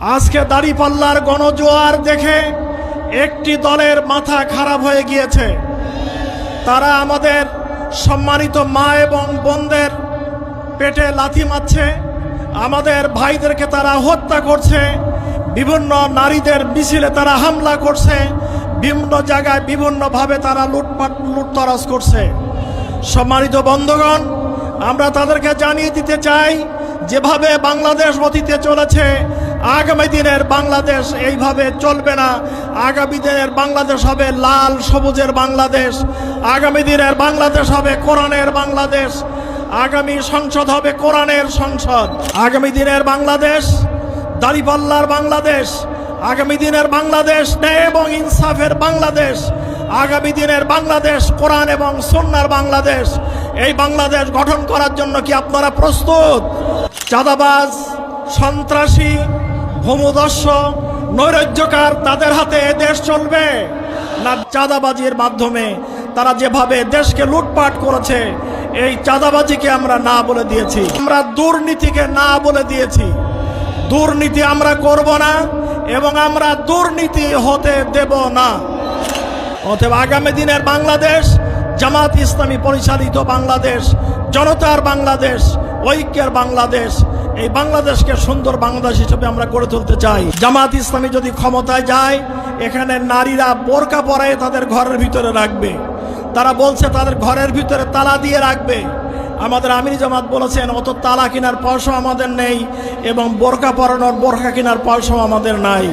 আজকে দাঁড়িপাল্লার গণজোয়ার দেখে একটি দলের মাথা খারাপ হয়ে গিয়েছে। তারা আমাদের সম্মানিত মা এবং বোনদের পেটে লাথি মারছে, আমাদের ভাইদেরকে তারা হত্যা করছে, বিভিন্ন নারীদের মিছিলে তারা হামলা করছে, বিভিন্ন জায়গায় বিভিন্নভাবে তারা লুটতরাজ করছে। সম্মানিত বন্ধুগণ, আমরা তাদেরকে জানিয়ে দিতে চাই, যেভাবে বাংলাদেশ অতীতে চলেছে আগামী দিনের বাংলাদেশ এইভাবে চলবে না। আগামী দিনের বাংলাদেশ হবে লাল সবুজের বাংলাদেশ, আগামী দিনের বাংলাদেশ হবে কোরআনের বাংলাদেশ, আগামী সংসদ হবে কোরআনের সংসদ, আগামী দিনের বাংলাদেশ দাঁড়িপাল্লার বাংলাদেশ, আগামী দিনের বাংলাদেশ ন্যায় এবং ইনসাফের বাংলাদেশ, আগামী দিনের বাংলাদেশ কোরআন এবং সুন্নাহর বাংলাদেশ। এই বাংলাদেশ গঠন করার জন্য কি আপনারা প্রস্তুত? চাঁদাবাজ, সন্ত্রাসী, ভূমিদস্যু, নৈরাজ্যকার তাদের হাতে দেশ চলবে না? চাঁদাবাজির মাধ্যমে তারা যেভাবে দেশকে লুটপাট করেছে, এই চাঁদাবাজিকে আমরা না বলে দিয়েছি, আমরা দুর্নীতিকে না বলে দিয়েছি। দুর্নীতি আমরা করব না এবং আমরা দুর্নীতি হতে দেব না। অতএব আগামী দিনের বাংলাদেশ জামাত ইসলামী পরিচালিত বাংলাদেশ, জনতার বাংলাদেশ, ঐক্যের বাংলাদেশ। এই বাংলাদেশকে সুন্দর বাংলাদেশ হিসেবে আমরা গড়ে তুলতে চাই। জামাত ইসলামী যদি ক্ষমতায় যায়, এখানে নারীরা বোরকা পরায় তাদের ঘরের ভিতরে রাখবে। তারা বলছে তাদের ঘরের ভিতরে তালা দিয়ে রাখবে। আমাদের আমির জামাত বলেছেন অত তালা কেনার পয়সা আমাদের নেই এবং বোরকা পরানোর বোরকা কেনার পয়সাও আমাদের নাই।